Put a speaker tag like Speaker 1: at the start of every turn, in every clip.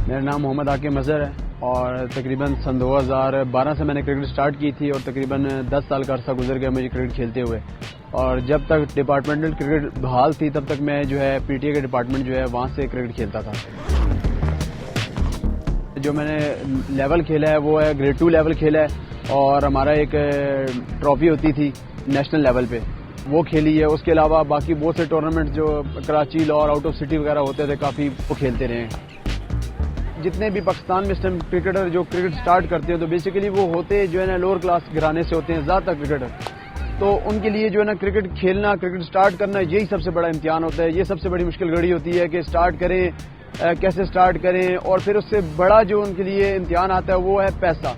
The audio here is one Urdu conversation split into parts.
Speaker 1: میرا نام محمد عاقب اظہر ہے اور تقریباً سن 2012 سے میں نے کرکٹ سٹارٹ کی تھی اور تقریباً 10 سال کا عرصہ گزر گیا مجھے کرکٹ کھیلتے ہوئے. اور جب تک ڈپارٹمنٹل کرکٹ بحال تھی تب تک میں جو ہے پی ٹی اے کے ڈپارٹمنٹ جو ہے وہاں سے کرکٹ کھیلتا تھا. جو میں نے لیول کھیلا ہے وہ ہے گریڈ 2 لیول کھیلا ہے اور ہمارا ایک ٹرافی ہوتی تھی نیشنل لیول پہ وہ کھیلی ہے. اس کے علاوہ باقی بہت سے ٹورنامنٹ جو Karachi Lahore out of city وغیرہ ہوتے تھے کافی وہ کھیلتے رہے ہیں. جتنے بھی پاکستان میں اس ٹائم کرکٹر جو کرکٹ سٹارٹ کرتے ہیں تو بیسیکلی وہ ہوتے جو ہے نا لوور کلاس گھرانے سے ہوتے ہیں زیادہ تر کرکٹر. تو ان کے لیے جو ہے نا کرکٹ کھیلنا کرکٹ سٹارٹ کرنا یہی سب سے بڑا امتحان ہوتا ہے. یہ سب سے بڑی مشکل گھڑی ہوتی ہے کہ سٹارٹ کریں کیسے سٹارٹ کریں. اور پھر اس سے بڑا جو ان کے لیے امتحان آتا ہے وہ ہے پیسہ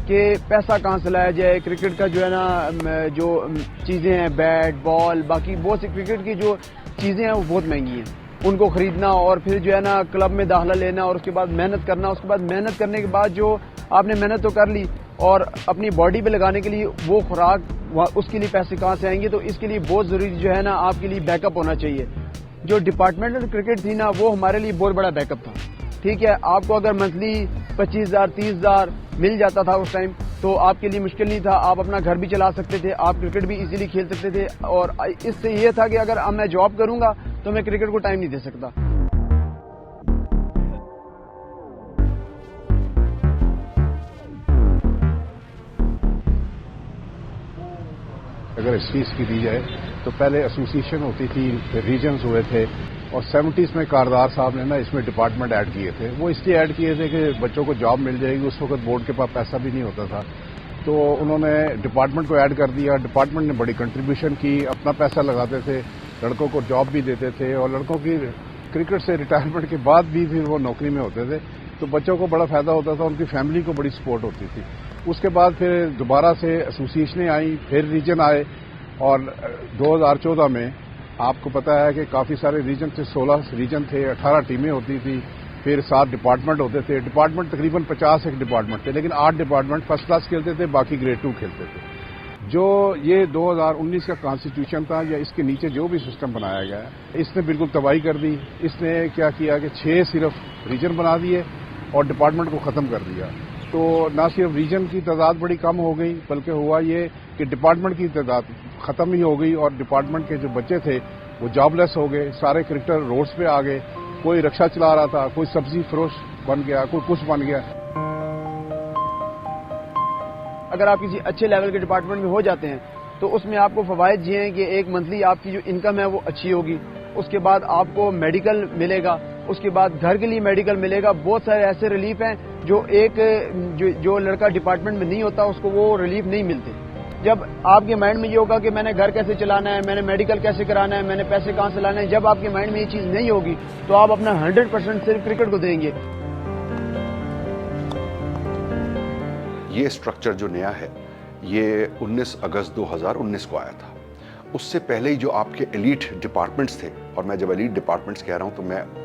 Speaker 1: کہ پیسہ کہاں سے لایا جائے. کرکٹ کا جو ہے نا جو چیزیں ہیں بیٹ بال باقی بہت سی کرکٹ کی جو چیزیں ہیں وہ بہت مہنگی ہیں ان کو خریدنا اور پھر جو ہے نا کلب میں داخلہ لینا اور اس کے بعد محنت کرنا. اس کے بعد محنت کرنے کے بعد جو آپ نے محنت تو کر لی اور اپنی باڈی پہ لگانے کے لیے وہ خوراک اس کے لیے پیسے کہاں سے آئیں گے. تو اس کے لیے بہت ضروری جو ہے نا آپ کے لیے بیک اپ ہونا چاہیے. جو ڈپارٹمنٹل کرکٹ تھی نا وہ ہمارے لیے بہت بڑا بیک اپ تھا. ٹھیک ہے آپ کو اگر منتھلی 25,000 30,000 مل جاتا تھا اس ٹائم تو آپ کے لیے مشکل نہیں تھا. آپ اپنا گھر بھی چلا سکتے تھے آپ کرکٹ بھی ایزیلی کھیل سکتے تھے. اور اس سے یہ تھا کہ اگر اب میں جاب کروں گا تو میں کرکٹ کو ٹائم نہیں دے سکتا.
Speaker 2: اگر اس چیز کی دی جائے تو پہلے ایسوسیشن ہوتی تھی پھر ریجنز ہوئے تھے اور 70s میں کاردار صاحب نے نا اس میں ڈپارٹمنٹ ایڈ کیے تھے. وہ اس لیے ایڈ کیے تھے کہ بچوں کو جاب مل جائے گی. اس وقت بورڈ کے پاس پیسہ بھی نہیں ہوتا تھا تو انہوں نے ڈپارٹمنٹ کو ایڈ کر دیا. ڈپارٹمنٹ نے بڑی کنٹریبیوشن کی اپنا پیسہ لگاتے تھے لڑکوں کو جاب بھی دیتے تھے اور لڑکوں کی کرکٹ سے ریٹائرمنٹ کے بعد بھی پھر وہ نوکری میں ہوتے تھے تو بچوں کو بڑا فائدہ ہوتا تھا. ان کی فیملی کو بڑی سپورٹ ہوتی تھی. اس کے بعد پھر دوبارہ سے ایسوسیشنیں آئیں پھر ریجن آئے اور 2014 میں آپ کو پتا ہے کہ کافی سارے ریجن تھے 16 ریجن تھے 18 ٹیمیں ہوتی تھی پھر 7 ڈپارٹمنٹ ہوتے تھے. ڈپارٹمنٹ تقریباً 50 ایک ڈپارٹمنٹ تھے لیکن 8 ڈپارٹمنٹ فرسٹ کلاس کھیلتے تھے باقی گریڈ 2 کھیلتے تھے. جو یہ 2019 کا کانسٹیٹیوشن تھا یا اس کے نیچے جو بھی سسٹم بنایا گیا ہے اس نے بالکل تباہی کر دی. اس نے کیا کیا کہ 6 صرف ریجن بنا دیے اور ڈپارٹمنٹ کو ختم کر دیا. تو نہ صرف ریجن کی تعداد بڑی کم ہو گئی بلکہ ہوا یہ کہ ڈپارٹمنٹ کی تعداد ختم ہی ہو گئی اور ڈپارٹمنٹ کے جو بچے تھے وہ جاب لیس ہو گئے. سارے کرکٹر روڈز پہ آ گئے. کوئی رکشہ چلا رہا تھا کوئی سبزی فروش بن گیا کوئی کچھ بن گیا.
Speaker 1: اگر آپ کسی اچھے لیول کے ڈپارٹمنٹ میں ہو جاتے ہیں تو اس میں آپ کو فوائد یہ ہیں کہ ایک منتھلی آپ کی جو انکم ہے وہ اچھی ہوگی. اس کے بعد آپ کو میڈیکل ملے گا. اس کے بعد گھر کے لیے میڈیکل ملے گا. بہت سارے ایسے ریلیف ہیں جو ایک جو لڑکا ڈپارٹمنٹ میں نہیں ہوتا اس کو وہ ریلیف نہیں ملتے. جب آپ کے مائنڈ میں یہ ہوگا کہ میں نے گھر کیسے چلانا ہے میں نے میڈیکل کیسے کرانا ہے میں نے پیسے کہاں سے لانا ہے جب آپ کے مائنڈ میں یہ چیز نہیں ہوگی تو آپ اپنا 100% صرف کرکٹ کو دیں گے.
Speaker 3: یہ اسٹرکچر جو نیا ہے یہ 19 اگست 2019 کو آیا تھا. اس سے پہلے ہی جو آپ کے ایلیٹ ڈپارٹمنٹس تھے اور میں جب ایلیٹ ڈپارٹمنٹس کہہ رہا ہوں تو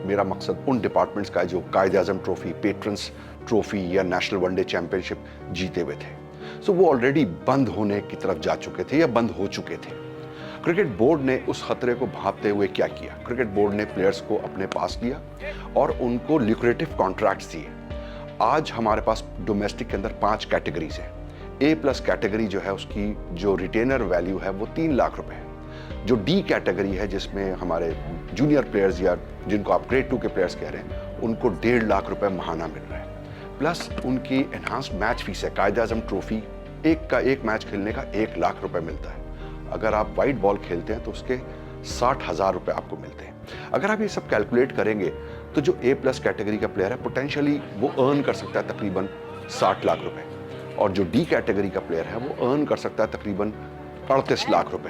Speaker 3: میرا مقصد ان ڈپارٹمنٹس کا جو Quaid Azam trophy patterns trophy یا نیشنل ون ڈے چیمپئن شپ جیتے ہوئے تھے. سو وہ آلریڈی بند ہونے کی طرف جا چکے تھے یا بند ہو چکے تھے. کرکٹ بورڈ نے اس خطرے کو بھانپتے ہوئے کیا کیا کرکٹ بورڈ نے پلیئرز کو اپنے پاس لیا اور ان کو لیکریٹو کانٹریکٹس دیے. آج ہمارے پاس ڈومیسٹک کے اندر 5 کیٹیگریز ہیں. A+ کیٹیگری جو ہے اس کی جو ریٹینر ویلیو ہے وہ 3 لاکھ روپے ہے. جو D کیٹیگری ہے جس میں ہمارے جونیئر پلیئرز یا جن کو آپ گریڈ 2 کے پلیئرز کہہ رہے ہیں ان کو 1.5 لاکھ روپے ماہانہ مل رہا ہے. پلس ان کی انہانسڈ میچ فیس ہے. قائد اعظم ٹرافی ایک میچ کھیلنے کا 1 لاکھ روپے ملتا ہے. اگر آپ وائٹ بال کھیلتے ہیں تو اس کے 60,000 روپے آپ کو ملتے ہیں. اگر آپ یہ سب کیلکولیٹ کریں گے تو جو A+ کیٹیگری کا پلیئر ہے پوٹینشلی وہ ارن کر سکتا ہے تقریباً 60 لاکھ روپے اور جو D کیٹیگری کا پلیئر ہے وہ ارن کر سکتا ہے تقریباً 38 لاکھ روپے.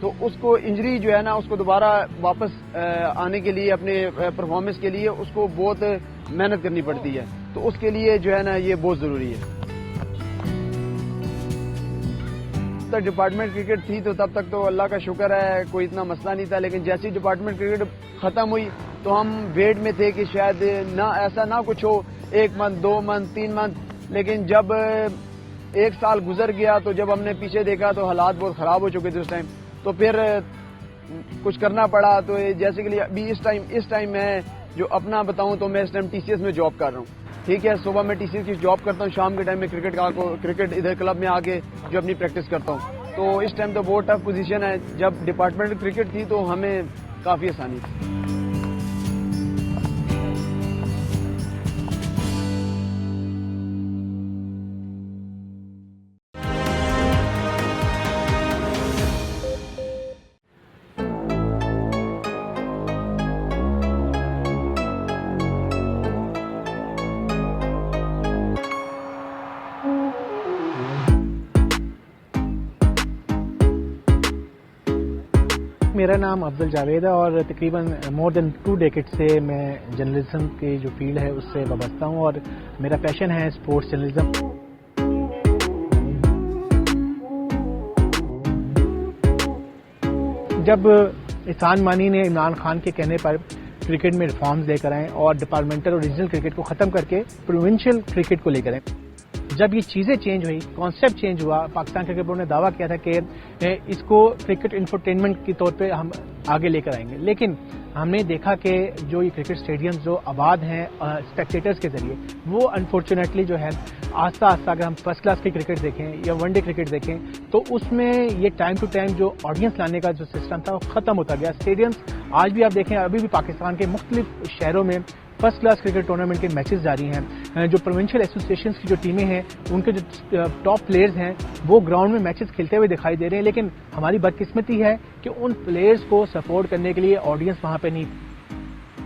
Speaker 1: تو اس کو انجری جو ہے نا، اس کو دوبارہ واپس آنے کے لیے، اپنے پرفارمنس کے لیے اس کو بہت محنت کرنی پڑتی ہے. تو اس کے لیے جو ہے نا یہ بہت ضروری ہے. تک ڈپارٹمنٹ کرکٹ تھی تو تب تک تو اللہ کا شکر ہے کوئی اتنا مسئلہ نہیں تھا، لیکن جیسی ڈپارٹمنٹ کرکٹ ختم ہوئی تو ہم ویٹ میں تھے کہ شاید نہ ایسا نہ کچھ ہو، 1 منتھ 2 منتھ 3 منتھ. لیکن جب 1 سال گزر گیا تو جب ہم نے پیچھے دیکھا تو حالات بہت خراب ہو چکے تھے اس ٹائم. تو پھر کچھ کرنا پڑا. تو جیسے کہ ابھی اس ٹائم میں جو اپنا بتاؤں تو میں اس ٹائم TCS میں جاب کر رہا ہوں. ٹھیک ہے، صبح میں TCS کی جاب کرتا ہوں، شام کے ٹائم میں کرکٹ ادھر کلب میں آ کے جو اپنی پریکٹس کرتا ہوں. تو اس ٹائم تو بہت ٹف پوزیشن ہے. جب ڈپارٹمنٹ کرکٹ تھی تو ہمیں کافی آسانی تھی.
Speaker 4: میرا نام افضل جاوید ہے اور تقریباً مور دین 2 ڈیکیڈ سے میں جرنلزم کی جو فیلڈ ہے اس سے وابستہ ہوں اور میرا پیشن ہے اسپورٹس جرنلزم. جب احسان مانی نے عمران خان کے کہنے پر کرکٹ میں ریفارمز لے کر آئیں اور ڈپارٹمنٹل اور ریجنل کرکٹ کو ختم کر کے پروونشل کرکٹ کو لے کر آئیں، جب یہ چیزیں چینج ہوئی، کانسیپٹ چینج ہوا، پاکستان کرکٹ بورڈ نے دعویٰ کیا تھا کہ اس کو کرکٹ انفرٹینمنٹ کے طور پہ ہم آگے لے کر آئیں گے. لیکن ہم نے دیکھا کہ جو یہ کرکٹ اسٹیڈیمز جو آباد ہیں اسپیکٹیٹرز کے ذریعے، وہ انفارچونیٹلی جو ہے آہستہ آہستہ اگر ہم فرسٹ کلاس کی کرکٹ دیکھیں یا ون ڈے کرکٹ دیکھیں تو اس میں یہ ٹائم ٹو ٹائم جو آڈینس لانے کا جو سسٹم تھا وہ ختم ہوتا گیا. اسٹیڈیمز آج بھی آپ دیکھیں، ابھی بھی پاکستان کے مختلف شہروں میں فرسٹ کلاس کرکٹ ٹورنامنٹ کے میچز جاری ہیں. جو پروونشل ایسوسیشنز کی جو ٹیمیں ہیں، ان کے جو ٹاپ پلیئرز ہیں وہ گراؤنڈ میں میچز کھیلتے ہوئے دکھائی دے رہے ہیں. لیکن ہماری بدقسمتی ہے کہ ان پلیئرز کو سپورٹ کرنے کے لیے آڈینس وہاں پہ نہیں.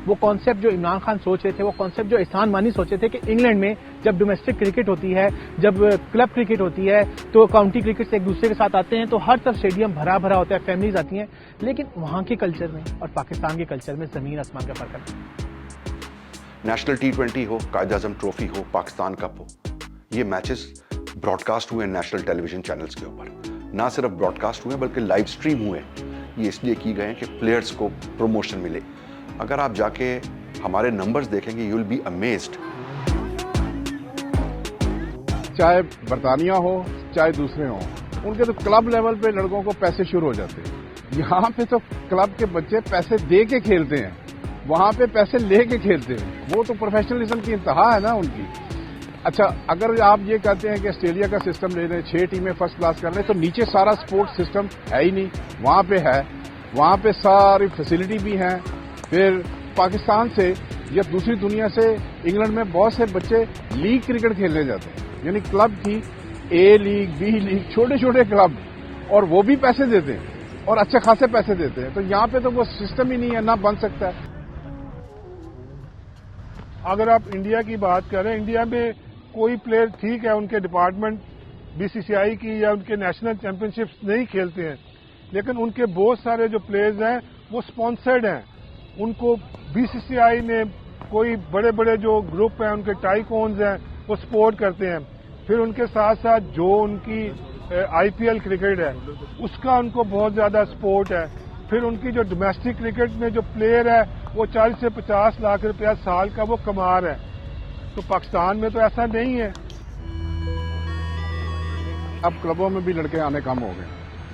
Speaker 4: وہ کانسیپٹ جو عمران خان سوچ رہے تھے، وہ کانسیپٹ جو احسان مانی سوچ رہے تھے کہ انگلینڈ میں جب ڈومیسٹک کرکٹ ہوتی ہے، جب کلب کرکٹ ہوتی ہے تو کاؤنٹی کرکٹ سے ایک دوسرے کے ساتھ آتے ہیں تو ہر طرف اسٹیڈیم بھرا بھرا ہوتا ہے، فیملیز آتی ہیں. لیکن وہاں کے کلچر میں اور پاکستان کے کلچر میں زمین آسمان کا فرق ہے.
Speaker 3: نیشنل T20 ہو، قائد اعظم ٹرافی ہو، پاکستان کپ ہو، یہ میچز براڈ کاسٹ ہوئے نیشنل ٹیلی ویژن چینلز کے اوپر. نہ صرف براڈ کاسٹ ہوئے بلکہ لائیو اسٹریم ہوئے. یہ اس لیے کی گئے ہیں کہ پلیئرز کو پروموشن ملے. اگر آپ جا کے ہمارے نمبرز دیکھیں گے، یو ول بی امیزڈ.
Speaker 2: چاہے برطانیہ ہو چاہے دوسرے ہوں، ان کے تو کلب لیول پہ لڑکوں کو پیسے شروع ہو جاتے ہیں. یہاں پہ تو کلب کے بچے پیسے دے کے کھیلتے ہیں، وہاں پہ پیسے لے کے کھیلتے ہیں. وہ تو پروفیشنلزم کی انتہا ہے نا ان کی. اچھا، اگر آپ یہ کہتے ہیں کہ آسٹریلیا کا سسٹم لے لیں، 6 ٹیمیں فرسٹ کلاس کر لیں، تو نیچے سارا سپورٹس سسٹم ہے ہی نہیں. وہاں پہ ہے، وہاں پہ ساری فیسلٹی بھی ہیں. پھر پاکستان سے یا دوسری دنیا سے انگلینڈ میں بہت سے بچے لیگ کرکٹ کھیلنے جاتے ہیں، یعنی کلب کی A لیگ B لیگ، چھوٹے چھوٹے کلب، اور وہ بھی پیسے دیتے ہیں اور اچھے خاصے پیسے دیتے ہیں. تو یہاں پہ تو وہ سسٹم ہی نہیں ہے، نہ بن سکتا ہے.
Speaker 5: اگر آپ انڈیا کی بات کریں، انڈیا میں کوئی پلیئر ٹھیک ہے ان کے ڈپارٹمنٹ BCCI کی یا ان کے نیشنل چیمپئن شپس نہیں کھیلتے ہیں، لیکن ان کے بہت سارے جو پلیئرز ہیں وہ سپانسرڈ ہیں. ان کو BCCI نے کوئی بڑے بڑے جو گروپ ہیں، ان کے ٹائکونز ہیں، وہ سپورٹ کرتے ہیں. پھر ان کے ساتھ ساتھ جو ان کی IPL کرکٹ ہے اس کا ان کو بہت زیادہ سپورٹ ہے. پھر ان کی جو ڈومیسٹک کرکٹ میں جو پلیئر ہے وہ 40 سے 50 لاکھ روپیہ سال کا وہ کما رہا ہے. تو پاکستان میں تو ایسا نہیں ہے.
Speaker 2: اب کلبوں میں بھی لڑکے آنے کم ہو گئے،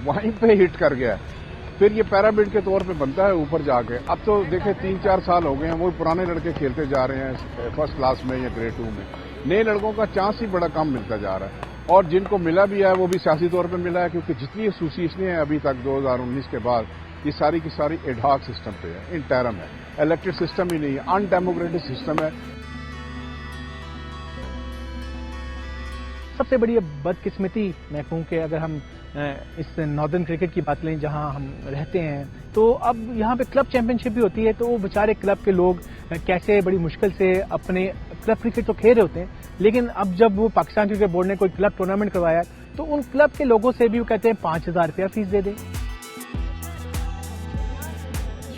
Speaker 2: وہیں پہ ہٹ کر گیا. پھر یہ پیرامڈ کے طور پہ بنتا ہے اوپر جا کے. اب تو دیکھیں 3-4 سال ہو گئے ہیں، وہ پرانے لڑکے کھیلتے جا رہے ہیں فرسٹ کلاس میں یا گریڈ 2 میں. نئے لڑکوں کا چانس ہی بڑا کم ملتا جا رہا ہے. اور جن کو ملا بھی ہے وہ بھی سیاسی طور پہ ملا ہے، کیونکہ جتنی ایسوسیشنیں ہیں ابھی تک 2019 کے بعد، یہ ساری کی ساری ایڈ ہاک سسٹم پہ ہے، انٹرم ہے، الیکٹڈ سسٹم ہی نہیں ہے، ان ڈیموکریٹک سسٹم ہے.
Speaker 4: سب سے بڑی بدقسمتی میں کہوں کہ اگر ہم اس ناردرن کرکٹ کی بات لیں جہاں ہم رہتے ہیں، تو اب یہاں پہ کلب چیمپئن شپ بھی ہوتی ہے، تو وہ بیچارے کلب کے لوگ کیسے بڑی مشکل سے اپنے کلب کرکٹ تو کھیل رہے ہوتے ہیں. لیکن اب جب وہ پاکستان کرکٹ بورڈ نے کوئی کلب ٹورنامنٹ کروایا تو ان کلب کے لوگوں سے بھی وہ کہتے ہیں 5,000 روپیہ فیس دے دیں.